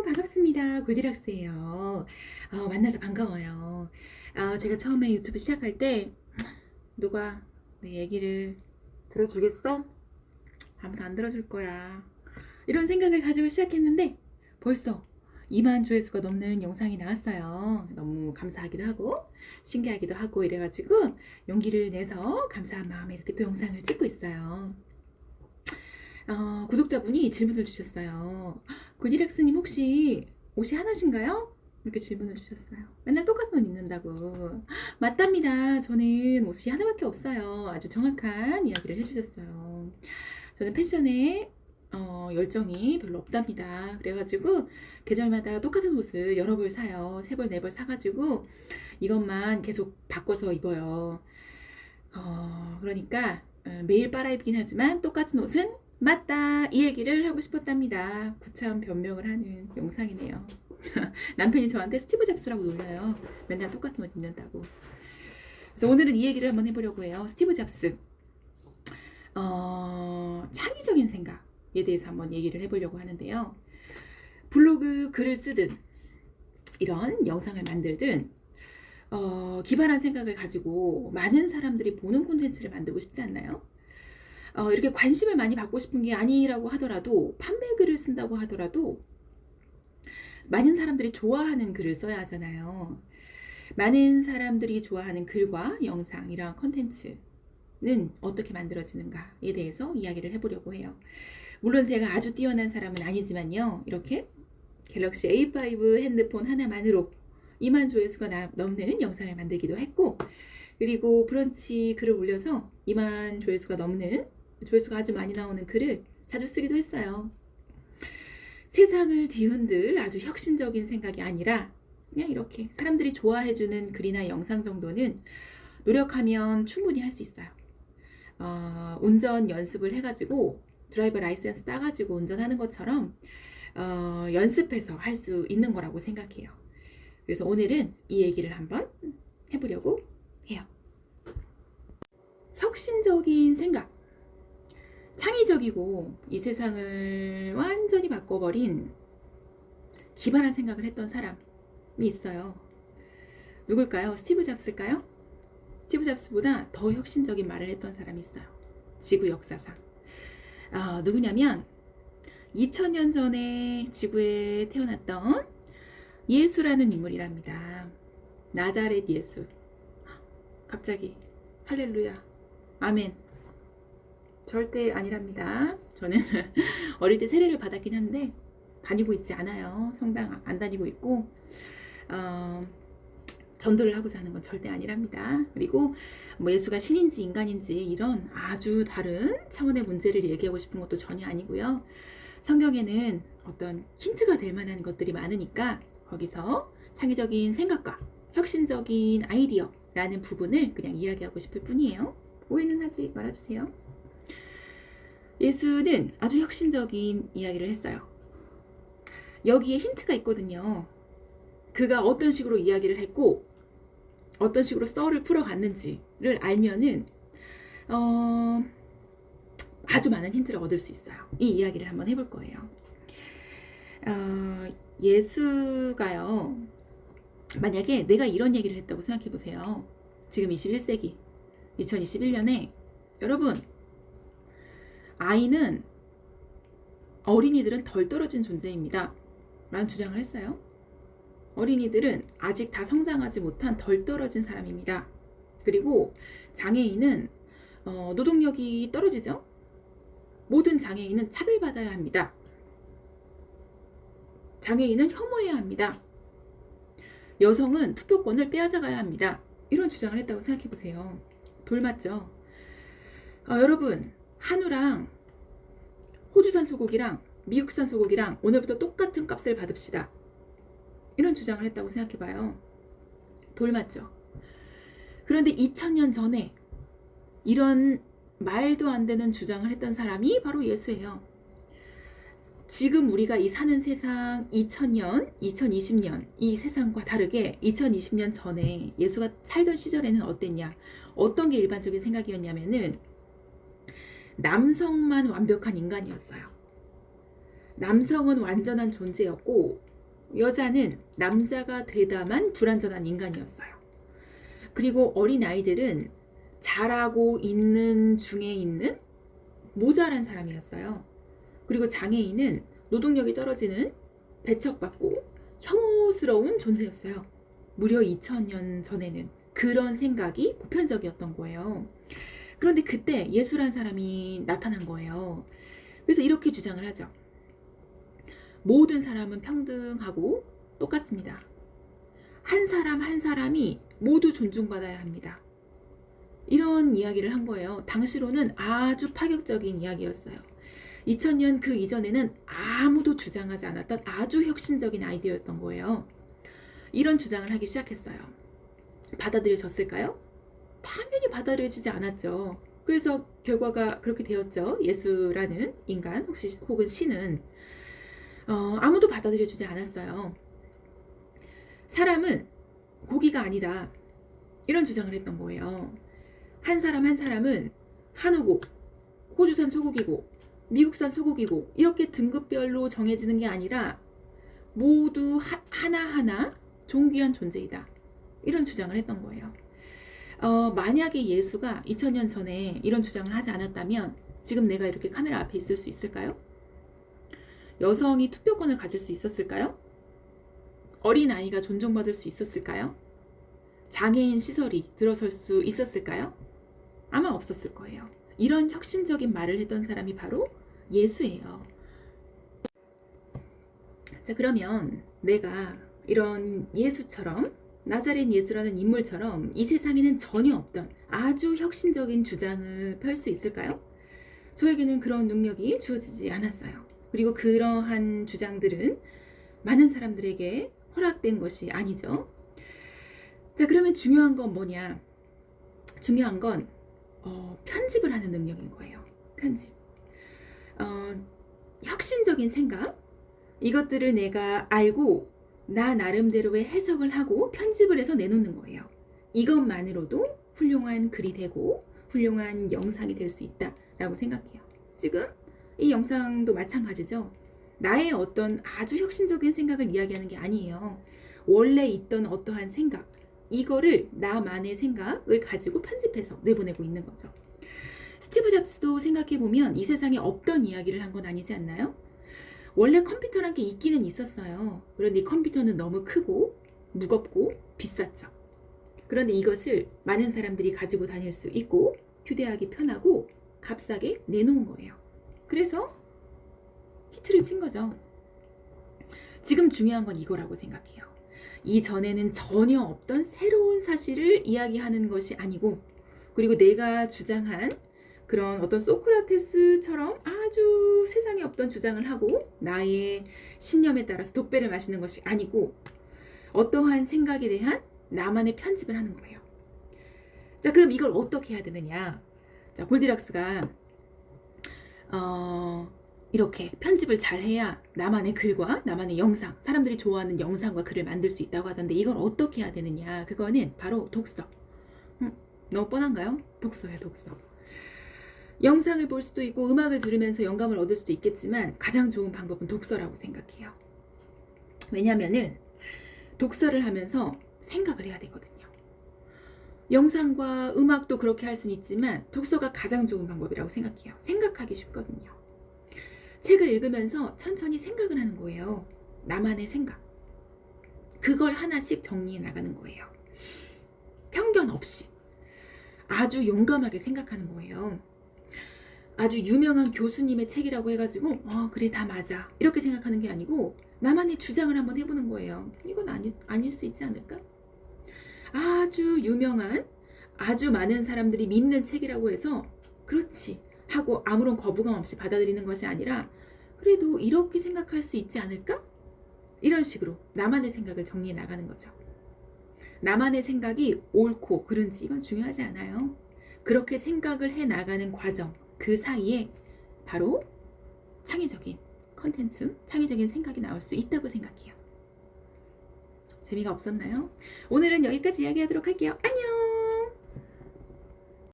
반갑습니다. 골디락스예요. 만나서 반가워요. 제가 처음에 유튜브 시작할 때 누가 내 얘기를 들어주겠어? 아무도 안 들어줄 거야. 이런 생각을 가지고 시작했는데 벌써 2만 조회수가 넘는 영상이 나왔어요. 너무 감사하기도 하고 신기하기도 하고 이래가지고 용기를 내서 감사한 마음에 이렇게 또 영상을 찍고 있어요. 구독자분이 질문을 주셨어요. 골디락스님 혹시 옷이 하나신가요? 이렇게 질문을 주셨어요. 맨날 똑같은 옷 입는다고. 맞답니다. 저는 옷이 하나밖에 없어요. 아주 정확한 이야기를 해주셨어요. 저는 패션에 열정이 별로 없답니다. 그래가지고 계절마다 똑같은 옷을 여러 벌 사요. 3벌, 4벌 사가지고 이것만 계속 바꿔서 입어요. 그러니까 매일 빨아입긴 하지만 똑같은 옷은 맞다, 이 얘기를 하고 싶었답니다. 구차한 변명을 하는 영상이네요. 남편이 저한테 스티브 잡스라고 놀려요. 맨날 똑같은 옷 입는다고. 그래서 오늘은 이 얘기를 한번 해보려고 해요. 스티브 잡스 창의적인 생각에 대해서 한번 얘기를 해보려고 하는데요. 블로그 글을 쓰든 이런 영상을 만들든 기발한 생각을 가지고 많은 사람들이 보는 콘텐츠를 만들고 싶지 않나요? 이렇게 관심을 많이 받고 싶은 게 아니라고 하더라도, 판매 글을 쓴다고 하더라도 많은 사람들이 좋아하는 글을 써야 하잖아요. 많은 사람들이 좋아하는 글과 영상, 이러한 컨텐츠는 어떻게 만들어지는가에 대해서 이야기를 해보려고 해요. 물론 제가 아주 뛰어난 사람은 아니지만요, 이렇게 갤럭시 A5 핸드폰 하나만으로 2만 조회수가 넘는 영상을 만들기도 했고, 그리고 브런치 글을 올려서 2만 조회수가 넘는, 조회수가 아주 많이 나오는 글을 자주 쓰기도 했어요. 세상을 뒤흔들 아주 혁신적인 생각이 아니라 그냥 이렇게 사람들이 좋아해주는 글이나 영상 정도는 노력하면 충분히 할 수 있어요. 운전 연습을 해가지고 드라이버 라이센스 따가지고 운전하는 것처럼 연습해서 할 수 있는 거라고 생각해요. 그래서 오늘은 이 얘기를 한번 해보려고 해요. 혁신적인 생각, 창의적이고 이 세상을 완전히 바꿔버린 기발한 생각을 했던 사람이 있어요. 누굴까요? 스티브 잡스일까요? 스티브 잡스보다 더 혁신적인 말을 했던 사람이 있어요. 지구 역사상. 누구냐면 2000년 전에 지구에 태어났던 예수라는 인물이랍니다. 나자렛 예수. 갑자기 할렐루야, 아멘. 절대 아니랍니다. 저는 어릴 때 세례를 받았긴 한데 다니고 있지 않아요. 성당 안 다니고 있고 전도를 하고자 하는 건 절대 아니랍니다. 그리고 뭐 예수가 신인지 인간인지 이런 아주 다른 차원의 문제를 얘기하고 싶은 것도 전혀 아니고요. 성경에는 어떤 힌트가 될 만한 것들이 많으니까 거기서 창의적인 생각과 혁신적인 아이디어라는 부분을 그냥 이야기하고 싶을 뿐이에요. 오해는 하지 말아주세요. 예수는 아주 혁신적인 이야기를 했어요. 여기에 힌트가 있거든요. 그가 어떤 식으로 이야기를 했고 어떤 식으로 썰을 풀어갔는지를 알면은 아주 많은 힌트를 얻을 수 있어요. 이 이야기를 한번 해볼 거예요. 예수가요, 만약에 내가 이런 얘기를 했다고 생각해 보세요. 지금 21세기 2021년에 여러분, 어린이들은 덜 떨어진 존재입니다 라는 주장을 했어요. 어린이들은 아직 다 성장하지 못한 덜 떨어진 사람입니다. 그리고 장애인은 노동력이 떨어지죠. 모든 장애인은 차별받아야 합니다. 장애인은 혐오해야 합니다. 여성은 투표권을 빼앗아가야 합니다. 이런 주장을 했다고 생각해 보세요. 돌맞죠? 여러분, 한우랑 호주산 소고기랑 미국산 소고기랑 오늘부터 똑같은 값을 받읍시다. 이런 주장을 했다고 생각해봐요. 돌맞죠? 그런데 2000년 전에 이런 말도 안 되는 주장을 했던 사람이 바로 예수예요. 지금 우리가 이 사는 세상 2000년, 2020년 이 세상과 다르게 2020년 전에 예수가 살던 시절에는 어땠냐? 어떤 게 일반적인 생각이었냐면은 남성만 완벽한 인간이었어요. 남성은 완전한 존재였고 여자는 남자가 되다만 불완전한 인간이었어요. 그리고 어린아이들은 자라고 있는 중에 있는 모자란 사람이었어요. 그리고 장애인은 노동력이 떨어지는 배척받고 혐오스러운 존재였어요. 무려 2000년 전에는 그런 생각이 보편적이었던 거예요. 그런데 그때 예수란 사람이 나타난 거예요. 그래서 이렇게 주장을 하죠. 모든 사람은 평등하고 똑같습니다. 한 사람 한 사람이 모두 존중받아야 합니다. 이런 이야기를 한 거예요. 당시로는 아주 파격적인 이야기였어요. 2000년 그 이전에는 아무도 주장하지 않았던 아주 혁신적인 아이디어였던 거예요. 이런 주장을 하기 시작했어요. 받아들여졌을까요? 당연히 받아들여지지 않았죠. 그래서 결과가 그렇게 되었죠. 예수라는 인간 혹은 신은 아무도 받아들여주지 않았어요. 사람은 고기가 아니다. 이런 주장을 했던 거예요. 한 사람 한 사람은 한우고 호주산 소고기고 미국산 소고기고 이렇게 등급별로 정해지는 게 아니라 모두 하나하나 존귀한 존재이다. 이런 주장을 했던 거예요. 만약에 예수가 2000년 전에 이런 주장을 하지 않았다면 지금 내가 이렇게 카메라 앞에 있을 수 있을까요? 여성이 투표권을 가질 수 있었을까요? 어린아이가 존중받을 수 있었을까요? 장애인 시설이 들어설 수 있었을까요? 아마 없었을 거예요. 이런 혁신적인 말을 했던 사람이 바로 예수예요. 자, 그러면 내가 이런 예수처럼 나자렛 예수라는 인물처럼 이 세상에는 전혀 없던 아주 혁신적인 주장을 펼 수 있을까요? 저에게는 그런 능력이 주어지지 않았어요. 그리고 그러한 주장들은 많은 사람들에게 허락된 것이 아니죠. 자, 그러면 중요한 건 뭐냐? 중요한 건 편집을 하는 능력인 거예요. 편집. 혁신적인 생각, 이것들을 내가 알고 나 나름대로의 해석을 하고 편집을 해서 내놓는 거예요. 이것만으로도 훌륭한 글이 되고 훌륭한 영상이 될 수 있다라고 생각해요. 지금 이 영상도 마찬가지죠. 나의 어떤 아주 혁신적인 생각을 이야기하는 게 아니에요. 원래 있던 어떠한 생각, 이거를 나만의 생각을 가지고 편집해서 내보내고 있는 거죠. 스티브 잡스도 생각해보면 이 세상에 없던 이야기를 한 건 아니지 않나요? 원래 컴퓨터란 게 있기는 있었어요. 그런데 이 컴퓨터는 너무 크고 무겁고 비쌌죠. 그런데 이것을 많은 사람들이 가지고 다닐 수 있고 휴대하기 편하고 값싸게 내놓은 거예요. 그래서 히트를 친 거죠. 지금 중요한 건 이거라고 생각해요. 이전에는 전혀 없던 새로운 사실을 이야기하는 것이 아니고, 그리고 내가 주장한 그런 어떤 소크라테스처럼 아주 세상에 없던 주장을 하고 나의 신념에 따라서 독배를 마시는 것이 아니고 어떠한 생각에 대한 나만의 편집을 하는 거예요. 자, 그럼 이걸 어떻게 해야 되느냐? 자, 골디락스가 이렇게 편집을 잘 해야 나만의 글과 나만의 영상, 사람들이 좋아하는 영상과 글을 만들 수 있다고 하던데 이걸 어떻게 해야 되느냐? 그거는 바로 독서. 너무 뻔한가요? 독서예요, 독서. 영상을 볼 수도 있고 음악을 들으면서 영감을 얻을 수도 있겠지만 가장 좋은 방법은 독서라고 생각해요. 왜냐면은 독서를 하면서 생각을 해야 되거든요. 영상과 음악도 그렇게 할 수는 있지만 독서가 가장 좋은 방법이라고 생각해요. 생각하기 쉽거든요. 책을 읽으면서 천천히 생각을 하는 거예요. 나만의 생각. 그걸 하나씩 정리해 나가는 거예요. 편견 없이. 아주 용감하게 생각하는 거예요. 아주 유명한 교수님의 책이라고 해가지고 그래 다 맞아 이렇게 생각하는 게 아니고 나만의 주장을 한번 해보는 거예요. 이건 아닐 수 있지 않을까? 아주 유명한 아주 많은 사람들이 믿는 책이라고 해서 그렇지 하고 아무런 거부감 없이 받아들이는 것이 아니라 그래도 이렇게 생각할 수 있지 않을까? 이런 식으로 나만의 생각을 정리해 나가는 거죠. 나만의 생각이 옳고 그른지 이건 중요하지 않아요. 그렇게 생각을 해 나가는 과정, 그 사이에 바로 창의적인 컨텐츠, 창의적인 생각이 나올 수 있다고 생각해요. 재미가 없었나요? 오늘은 여기까지 이야기하도록 할게요. 안녕!